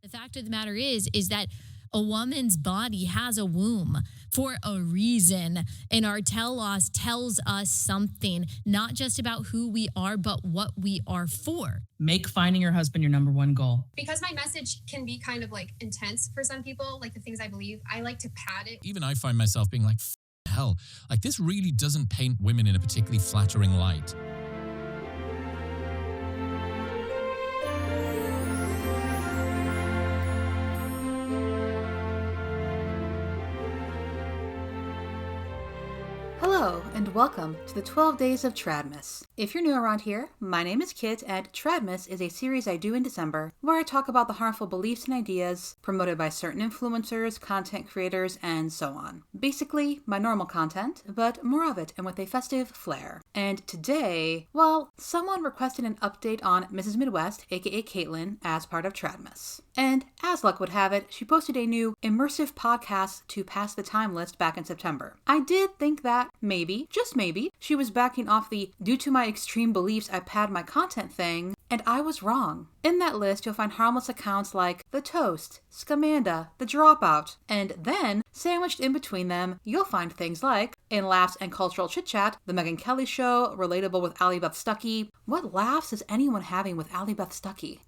The fact of the matter is that a woman's body has a womb for a reason. And our telos tells us something, not just about who we are, but what we are for. Make finding your husband your number one goal. Because my message can be kind of like intense for some people, like the things I believe, I like to pad it. Even I find myself being like, hell, like this really doesn't paint women in a particularly flattering light. Hello, and welcome to the 12 Days of Tradmas. If you're new around here, my name is Kit, and Tradmas is a series I do in December where I talk about the harmful beliefs and ideas promoted by certain influencers, content creators, and so on. Basically, my normal content, but more of it and with a festive flair. And today, well, someone requested an update on Mrs. Midwest, aka Caitlin, as part of Tradmas. And as luck would have it, she posted a new immersive podcast to pass the time list back in September. I did think that maybe, just maybe, she was backing off the due to my extreme beliefs I pad my content thing, and I was wrong. In that list, you'll find harmless accounts like The Toast, Scamanda, The Dropout, and then, sandwiched in between them, you'll find things like, in Laughs and Cultural Chit Chat, The Megyn Kelly Show, Relatable with Allie Beth Stuckey. What laughs is anyone having with Allie Beth Stuckey?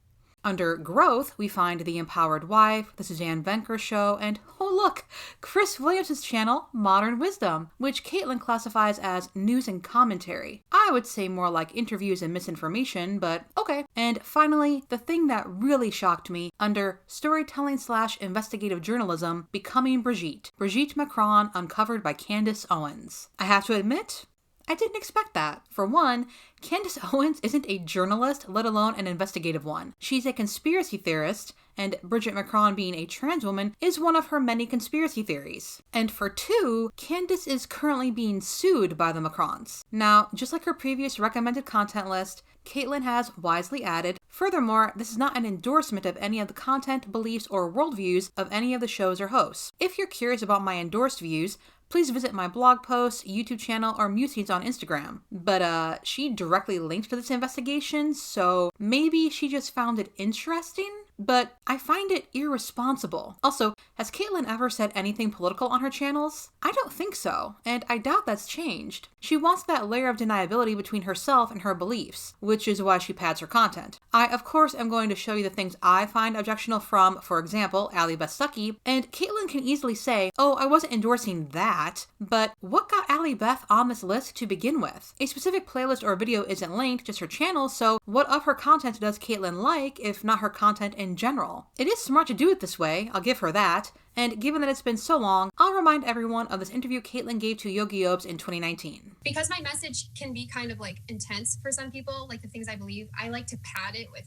Under Growth, we find The Empowered Wife, The Suzanne Venker Show, and, oh look, Chris Williams' channel, Modern Wisdom, which Caitlin classifies as news and commentary. I would say more like interviews and misinformation, but okay. And finally, the thing that really shocked me, under Storytelling/Investigative Journalism, Becoming Brigitte Macron uncovered by Candace Owens. I have to admit, I didn't expect that. For one, Candace Owens isn't a journalist, let alone an investigative one. She's a conspiracy theorist, and Brigitte Macron being a trans woman is one of her many conspiracy theories. And for two, Candace is currently being sued by the Macrons. Now, just like her previous recommended content list, Caitlin has wisely added, furthermore, this is not an endorsement of any of the content, beliefs, or worldviews of any of the shows or hosts. If you're curious about my endorsed views, please visit my blog posts, YouTube channel, or musings on Instagram. But she directly linked to this investigation, so maybe she just found it interesting? But I find it irresponsible. Also, has Caitlin ever said anything political on her channels? I don't think so, and I doubt that's changed. She wants that layer of deniability between herself and her beliefs, which is why she pads her content. I, of course, am going to show you the things I find objectionable from, for example, Allie Beth Stuckey, and Caitlin can easily say, oh, I wasn't endorsing that, but what got Allie Beth on this list to begin with? A specific playlist or video isn't linked, just her channel, so what of her content does Caitlin like, if not her content in general? It is smart to do it this way, I'll give her that, and given that it's been so long, I'll remind everyone of this interview Caitlin gave to Yogi Obes in 2019. Because my message can be kind of like intense for some people, like the things I believe, I like to pad it with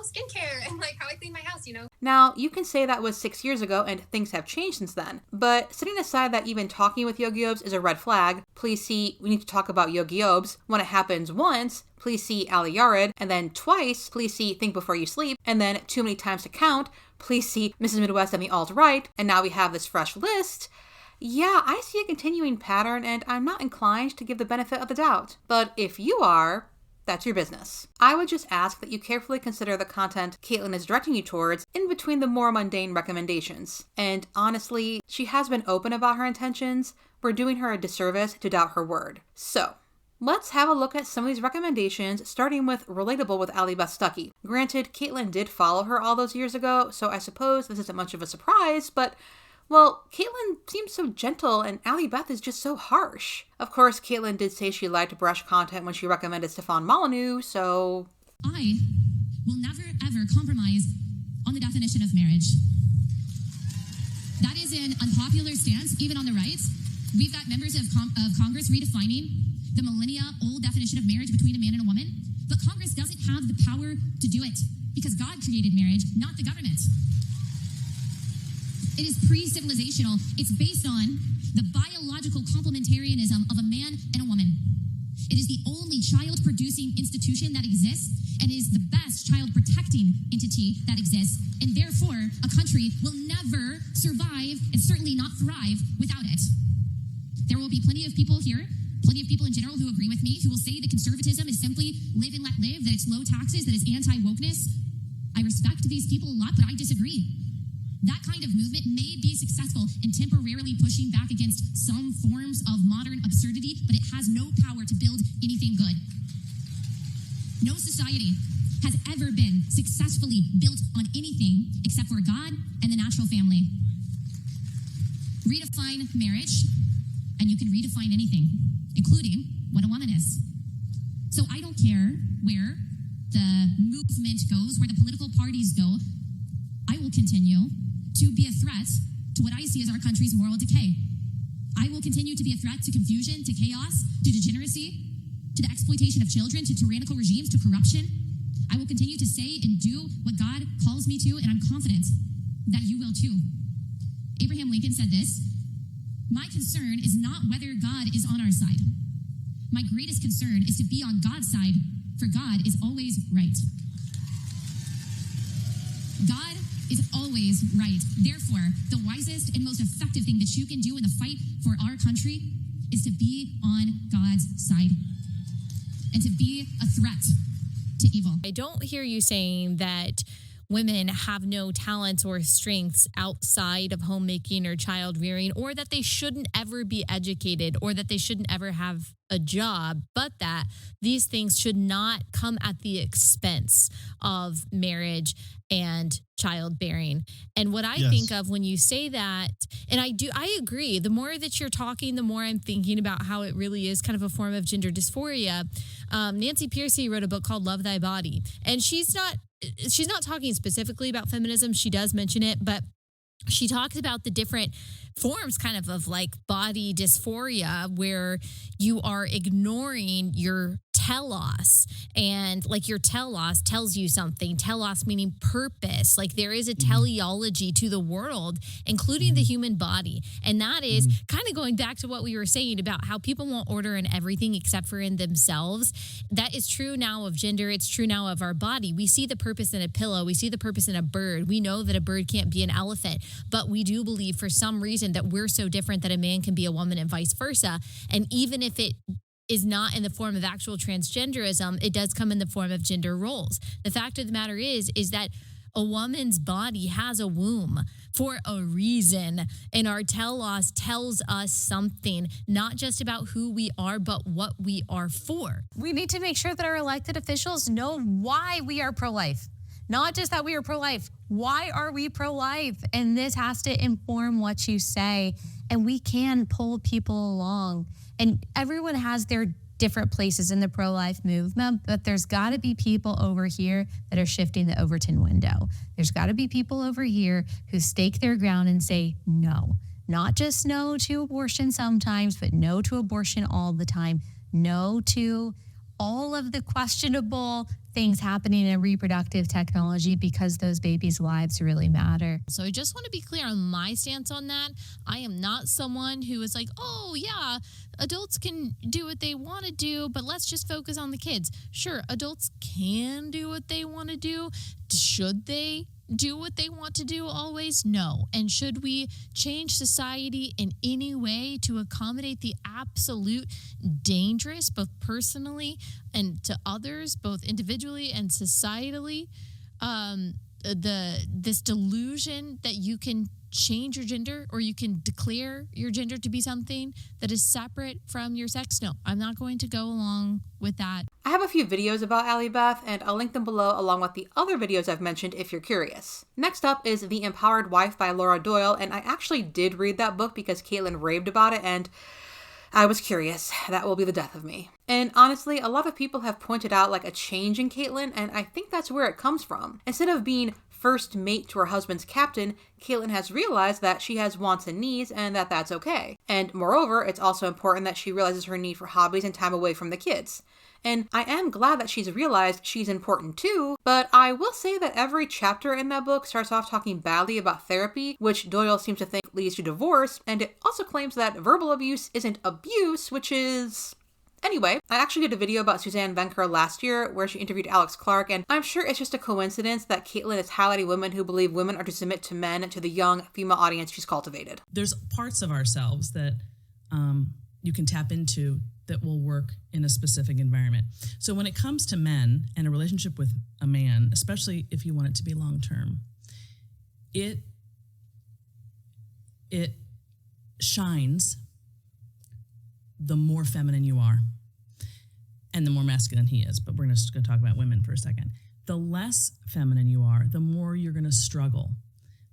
skincare and like how I clean my house, you know? Now, you can say that was 6 years ago and things have changed since then, but setting aside that even talking with Yogi Obes is a red flag, please see We Need to Talk About Yogi Obes. When it happens once, please see Ali Yared, and then twice, please see Think Before You Sleep, and then too many times to count, please see Mrs. Midwest and the Alt-Right, and now we have this fresh list. Yeah, I see a continuing pattern, and I'm not inclined to give the benefit of the doubt. But if you are, that's your business. I would just ask that you carefully consider the content Caitlin is directing you towards in between the more mundane recommendations. And honestly, she has been open about her intentions. We're doing her a disservice to doubt her word. So, let's have a look at some of these recommendations, starting with Relatable with Allie Beth Stuckey. Granted, Caitlin did follow her all those years ago, so I suppose this isn't much of a surprise, but well, Caitlin seems so gentle and Allie Beth is just so harsh. Of course, Caitlin did say she liked brush content when she recommended Stefan Molyneux, so I will never ever compromise on the definition of marriage. That is an unpopular stance, even on the right. We've got members of Congress redefining the millennia-old definition of marriage between a man and a woman, but Congress doesn't have the power to do it because God created marriage, not the government. It is pre-civilizational. It's based on the biological complementarianism of a man and a woman. It is the only child-producing institution that exists and is the best child-protecting entity that exists, and therefore a country will never survive and certainly not thrive without it. There will be plenty of people here, plenty of people in general who agree with me, who will say that conservatism is simply live and let live, that it's low taxes, that it's anti-wokeness. I respect these people a lot, but I disagree. That kind of movement may be successful in temporarily pushing back against some forms of modern absurdity, but it has no power to build anything good. No society has ever been successfully built on anything except for God and the natural family. Redefine marriage, and you can redefine anything, including what a woman is. So I don't care where the movement goes, where the political parties go. I will continue to be a threat to what I see as our country's moral decay. I will continue to be a threat to confusion, to chaos, to degeneracy, to the exploitation of children, to tyrannical regimes, to corruption. I will continue to say and do what God calls me to, and I'm confident that you will too. Abraham Lincoln said this: "My concern is not whether God is on our side. My greatest concern is to be on God's side, for God is always right." God is always right. Therefore, the wisest and most effective thing that you can do in the fight for our country is to be on God's side and to be a threat to evil. I don't hear you saying that women have no talents or strengths outside of homemaking or child rearing, or that they shouldn't ever be educated, or that they shouldn't ever have a job, but that these things should not come at the expense of marriage and childbearing. And what I think of when you say that, and I agree, the more that you're talking, the more I'm thinking about how it really is kind of a form of gender dysphoria. Nancy Pearcey wrote a book called Love Thy Body, and she's not talking specifically about feminism. She does mention it, but she talks about the different forms kind of like body dysphoria, where you are ignoring your telos, and like your telos tells you something. Telos meaning purpose. Like there is a teleology to the world, including the human body. And that is kind of going back to what we were saying about how people want order in everything except for in themselves. That is true now of gender. It's true now of our body. We see the purpose in a pillow. We see the purpose in a bird. We know that a bird can't be an elephant, but we do believe for some reason that we're so different that a man can be a woman and vice versa. And even if it is not in the form of actual transgenderism, it does come in the form of gender roles. The fact of the matter is that a woman's body has a womb for a reason, and our telos tells us something, not just about who we are, but what we are for. We need to make sure that our elected officials know why we are pro-life. Not just that we are pro-life. Why are we pro-life? And this has to inform what you say. And we can pull people along. And everyone has their different places in the pro-life movement, but there's got to be people over here that are shifting the Overton window. There's got to be people over here who stake their ground and say no. Not just no to abortion sometimes, but no to abortion all the time. No to all of the questionable things happening in reproductive technology, because those babies' lives really matter. So I just want to be clear on my stance on that. I am not someone who is like, oh yeah, adults can do what they want to do, but let's just focus on the kids. Sure, adults can do what they want to do. Should they do what they want to do always? No. And should we change society in any way to accommodate the absolute dangerous, both personally and to others, both individually and societally, this delusion that you can change your gender or you can declare your gender to be something that is separate from your sex? No, I'm not going to go along with that. I have a few videos about Allie Beth, and I'll link them below along with the other videos I've mentioned if you're curious. Next up is The Empowered Wife by Laura Doyle, and I actually did read that book because Caitlin raved about it, and I was curious. That will be the death of me. And honestly, a lot of people have pointed out like a change in Caitlin, and I think that's where it comes from. Instead of being first mate to her husband's captain, Caitlin has realized that she has wants and needs and that that's okay. And moreover, it's also important that she realizes her need for hobbies and time away from the kids. And I am glad that she's realized she's important too, but I will say that every chapter in that book starts off talking badly about therapy, which Doyle seems to think leads to divorce, and it also claims that verbal abuse isn't abuse, which is... Anyway, I actually did a video about Suzanne Venker last year where she interviewed Alex Clark, and I'm sure it's just a coincidence that Caitlin is highlighting women who believe women are to submit to men and to the young female audience she's cultivated. There's parts of ourselves that you can tap into that will work in a specific environment. So when it comes to men and a relationship with a man, especially if you want it to be long-term, it shines the more feminine you are and the more masculine he is. But we're just going to talk about women for a second. The less feminine you are, the more you're going to struggle,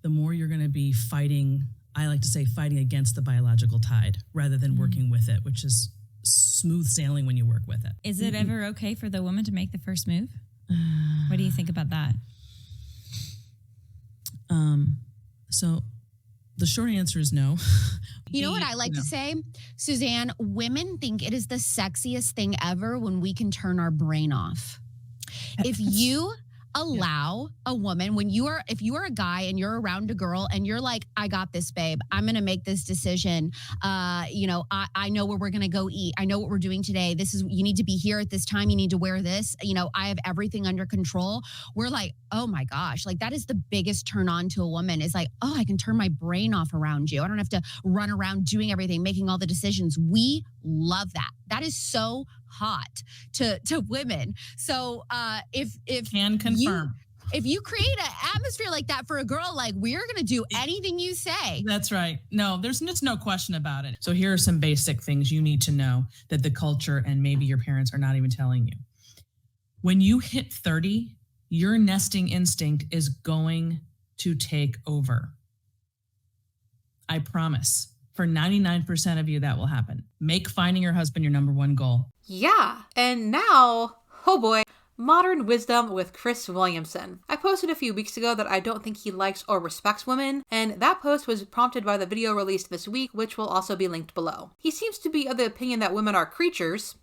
the more you're going to be fighting, I like to say fighting against the biological tide rather than working with it, which is smooth sailing when you work with it. Is it ever okay for the woman to make the first move? What do you think about that? So the short answer is no. You know what I like No. to say, Suzanne? Women think it is the sexiest thing ever when we can turn our brain off. If you allow a woman, if you are a guy and you're around a girl and you're like, I got this, babe, I'm going to make this decision. I know where we're going to go eat. I know what we're doing today. You need to be here at this time. You need to wear this. I have everything under control. We're like, oh my gosh, like that is the biggest turn on to a woman is like, oh, I can turn my brain off around you. I don't have to run around doing everything, making all the decisions. We love that. That is so hot to women. So if Can confirm. if you create an atmosphere like that for a girl, like we're going to do anything you say. That's right. No, there's just no question about it. So here are some basic things you need to know that the culture and maybe your parents are not even telling you. When you hit 30, your nesting instinct is going to take over. I promise. For 99% of you, that will happen. Make finding your husband your number one goal. Yeah, and now, oh boy, Modern Wisdom with Chris Williamson. I posted a few weeks ago that I don't think he likes or respects women, and that post was prompted by the video released this week, which will also be linked below. He seems to be of the opinion that women are creatures,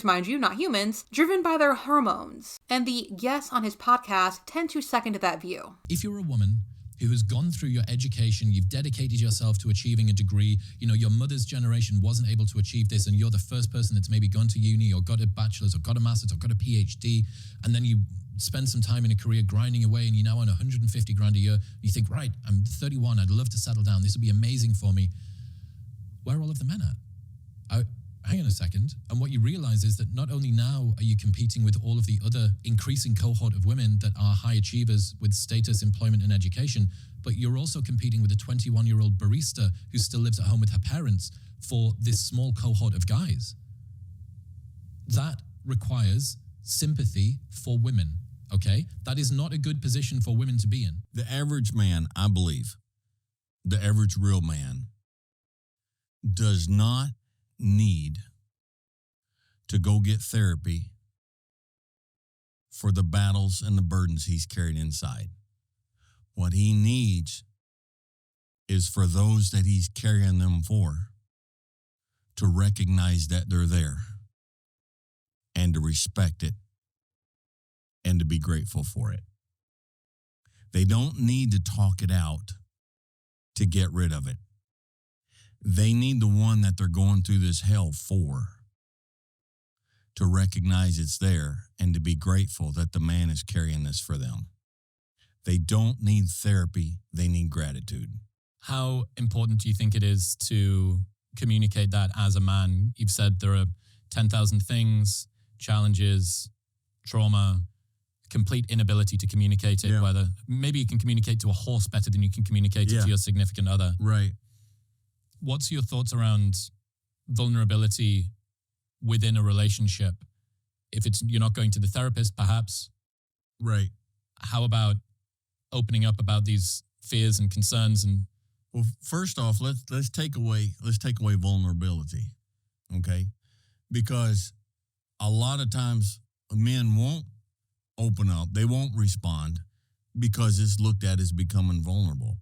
mind you, not humans, driven by their hormones. And the guests on his podcast tend to second that view. If you're a woman who has gone through your education, you've dedicated yourself to achieving a degree, your mother's generation wasn't able to achieve this, and you're the first person that's maybe gone to uni or got a bachelor's or got a master's or got a PhD, and then you spend some time in a career grinding away and you're now on 150 grand a year, you think, right, I'm 31, I'd love to settle down, this would be amazing for me. Where are all of the men at? Hang on a second. And what you realize is that not only now are you competing with all of the other increasing cohort of women that are high achievers with status, employment, and education, but you're also competing with a 21-year-old barista who still lives at home with her parents for this small cohort of guys. That requires sympathy for women, okay? That is not a good position for women to be in. The average man, I believe, the average real man, does not need to go get therapy for the battles and the burdens he's carried inside. What he needs is for those that he's carrying them for to recognize that they're there and to respect it and to be grateful for it. They don't need to talk it out to get rid of it. They need the one that they're going through this hell for to recognize it's there and to be grateful that the man is carrying this for them. They don't need therapy. They need gratitude. How important do you think it is to communicate that as a man? You've said there are 10,000 things, challenges, trauma, complete inability to communicate it, whether maybe you can communicate to a horse better than you can communicate it to your significant other. Right. What's your thoughts around vulnerability within a relationship? If you're not going to the therapist, perhaps. Right. How about opening up about these fears and concerns? And well, first off, let's take away vulnerability, okay? Because a lot of times men won't open up, they won't respond because it's looked at as becoming vulnerable.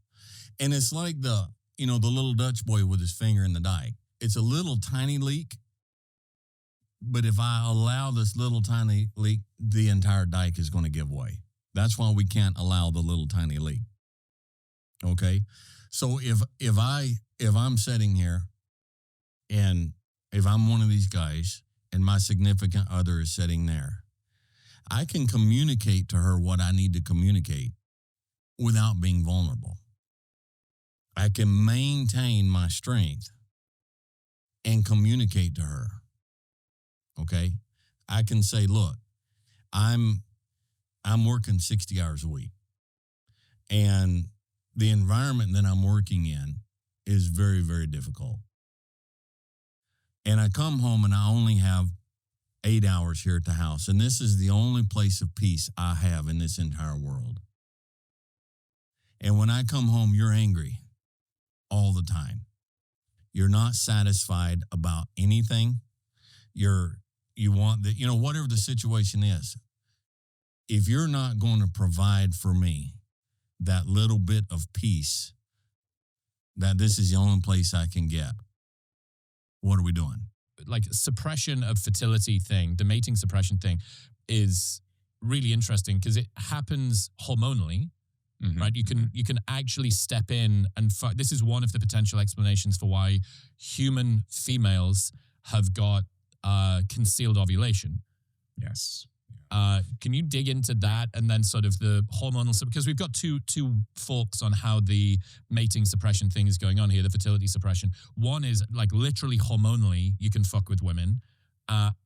And it's like the little Dutch boy with his finger in the dike. It's a little tiny leak, but if I allow this little tiny leak, the entire dike is going to give way. That's why we can't allow the little tiny leak. Okay? So if I'm sitting here and if I'm one of these guys and my significant other is sitting there, I can communicate to her what I need to communicate without being vulnerable. I can maintain my strength and communicate to her Okay. I can say, look, I'm working 60 hours a week, and the environment that I'm working in is very, very difficult. And I come home and I only have 8 hours here at the house. And this is the only place of peace I have in this entire world. And when I come home, you're angry all the time. You're not satisfied about anything. You want that, whatever the situation is. If you're not going to provide for me that little bit of peace, that this is the only place I can get, what are we doing? Like suppression of fertility thing, the mating suppression thing is really interesting because it happens hormonally, right? You can actually step in and this is one of the potential explanations for why human females have got concealed ovulation. Yes. Can you dig into that and then sort of the hormonal, because we've got two forks on how the mating suppression thing is going on here, the fertility suppression. One is like literally hormonally, you can fuck with women.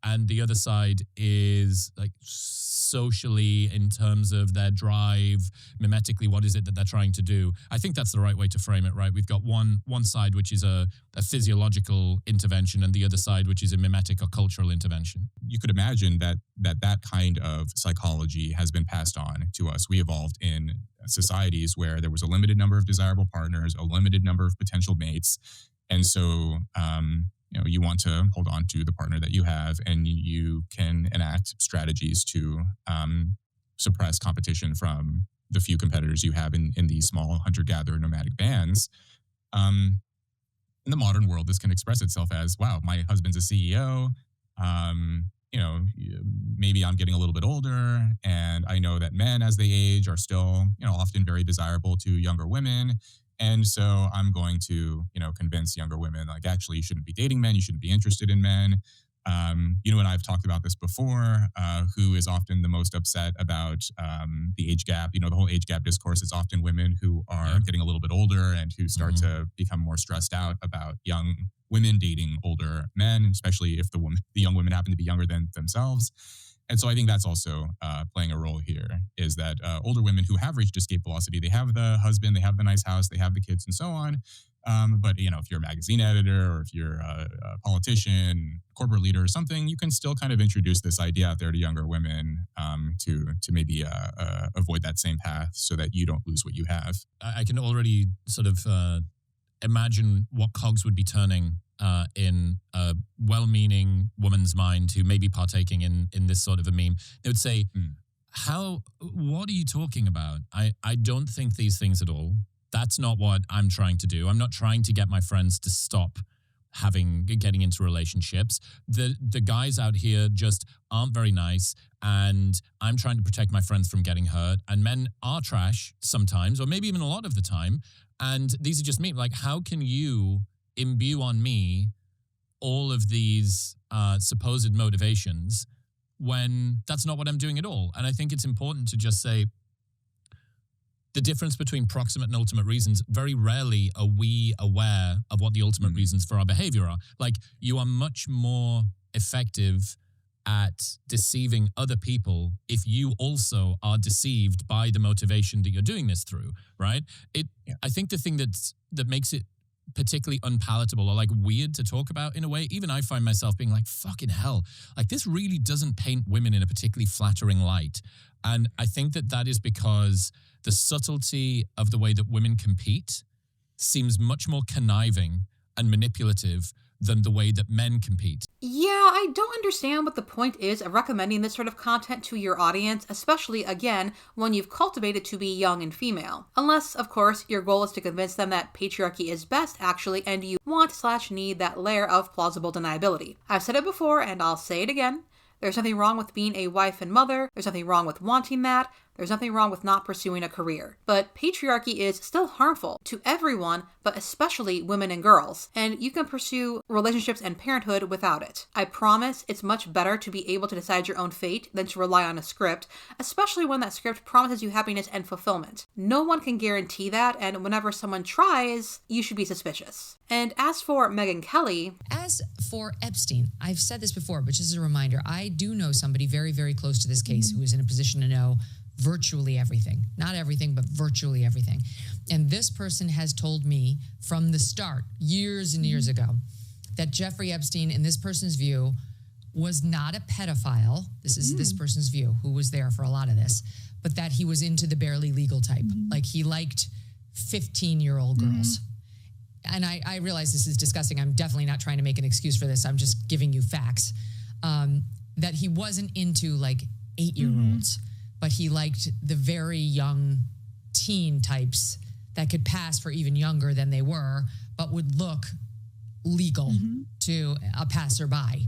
And the other side is like socially in terms of their drive, mimetically, what is it that they're trying to do? I think that's the right way to frame it, right? We've got one side, which is a physiological intervention, and the other side, which is a mimetic or cultural intervention. You could imagine that kind of psychology has been passed on to us. We evolved in societies where there was a limited number of desirable partners, a limited number of potential mates. And so, you want to hold on to the partner that you have, and you can enact strategies to suppress competition from the few competitors you have in these small hunter-gatherer nomadic bands. In the modern world, this can express itself as, wow, my husband's a CEO. Maybe I'm getting a little bit older, and I know that men as they age are still, often very desirable to younger women. And so I'm going to, convince younger women, like, actually, you shouldn't be dating men. You shouldn't be interested in men. You and I have talked about this before, who is often the most upset about the age gap. The whole age gap discourse is often women who are getting a little bit older and who start to become more stressed out about young women dating older men, especially if the young women happen to be younger than themselves. And so I think that's also playing a role here, is that older women who have reached escape velocity, they have the husband, they have the nice house, they have the kids and so on. But, if you're a magazine editor or if you're a politician, corporate leader or something, you can still kind of introduce this idea out there to younger women to maybe avoid that same path so that you don't lose what you have. I can already sort of imagine what cogs would be turning in a well-meaning woman's mind who may be partaking in this sort of a meme. They would say, what are you talking about? I don't think these things at all. That's not what I'm trying to do. I'm not trying to get my friends to stop getting into relationships. The guys out here just aren't very nice, and I'm trying to protect my friends from getting hurt. And men are trash sometimes, or maybe even a lot of the time. And these are just me. Like, how can you imbue on me all of these supposed motivations when that's not what I'm doing at all? And I think it's important to just say the difference between proximate and ultimate reasons. Very rarely are we aware of what the ultimate reasons for our behavior are. Like, you are much more effective at deceiving other people if you also are deceived by the motivation that you're doing this through, right? I think the thing that makes it particularly unpalatable or like weird to talk about in a way, even I find myself being like, fucking hell, like this really doesn't paint women in a particularly flattering light. And I think that is because the subtlety of the way that women compete seems much more conniving and manipulative than the way that men compete. Yeah, I don't understand what the point is of recommending this sort of content to your audience, especially, again, when you've cultivated to be young and female. Unless, of course, your goal is to convince them that patriarchy is best, actually, and you want/need that layer of plausible deniability. I've said it before, and I'll say it again. There's nothing wrong with being a wife and mother. There's nothing wrong with wanting that. There's nothing wrong with not pursuing a career. But patriarchy is still harmful to everyone, but especially women and girls. And you can pursue relationships and parenthood without it. I promise it's much better to be able to decide your own fate than to rely on a script, especially when that script promises you happiness and fulfillment. No one can guarantee that, and whenever someone tries, you should be suspicious. And as for Megyn Kelly... As for Epstein, I've said this before, but just as a reminder, I do know somebody very, very close to this case who is in a position to know virtually everything. Not everything, but virtually everything. And this person has told me from the start, years and years ago, that Jeffrey Epstein, in this person's view, was not a pedophile. This is this person's view, who was there for a lot of this, but that he was into the barely legal type. Like he liked 15-year-old girls. And I realize this is disgusting. I'm definitely not trying to make an excuse for this. I'm just giving you facts. That he wasn't into like 8-year-olds, but he liked the very young teen types that could pass for even younger than they were, but would look legal to a passerby.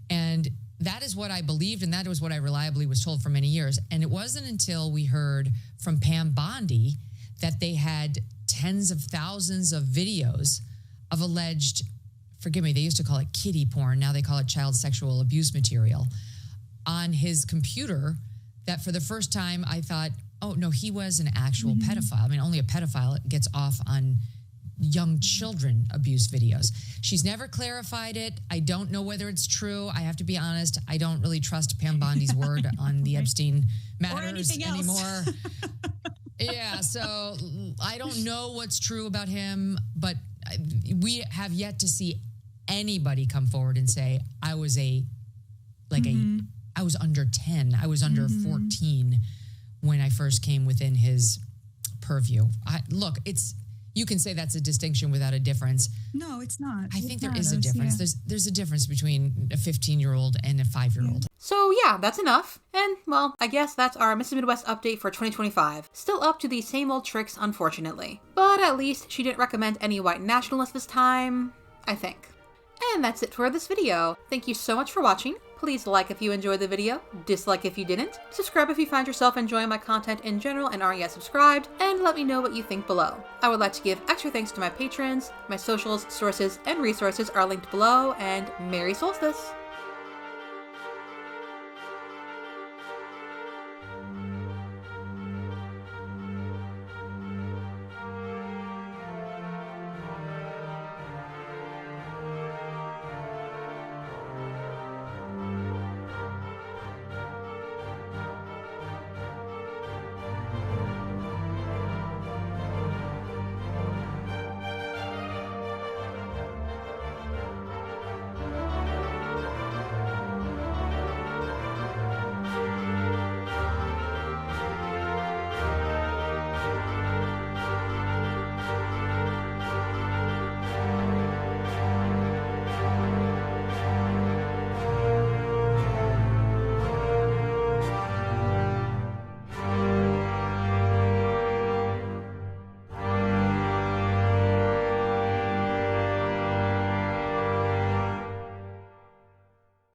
And that is what I believed, and that was what I reliably was told for many years. And it wasn't until we heard from Pam Bondi that they had tens of thousands of videos of alleged, forgive me, they used to call it kiddie porn, now they call it child sexual abuse material, on his computer, that for the first time I thought, oh no, he was an actual pedophile. I mean, only a pedophile gets off on young children abuse videos. She's never clarified it. I don't know whether it's true. I have to be honest. I don't really trust Pam Bondi's word on the Epstein matters anymore. Yeah, so I don't know what's true about him, but we have yet to see anybody come forward and say, I was I was under 10. I was under 14 when I first came within his purview. Look, you can say that's a distinction without a difference. No, it's not. I think there is a difference. Yeah. There's a difference between a 15-year-old and a 5-year-old. So yeah, that's enough. And, well, I guess that's our Mrs. Midwest update for 2025. Still up to the same old tricks, unfortunately. But at least she didn't recommend any white nationalists this time, I think. And that's it for this video. Thank you so much for watching. Please like if you enjoyed the video, dislike if you didn't, subscribe if you find yourself enjoying my content in general and aren't yet subscribed, and let me know what you think below. I would like to give extra thanks to my patrons. My socials, sources, and resources are linked below, and Merry Solstice!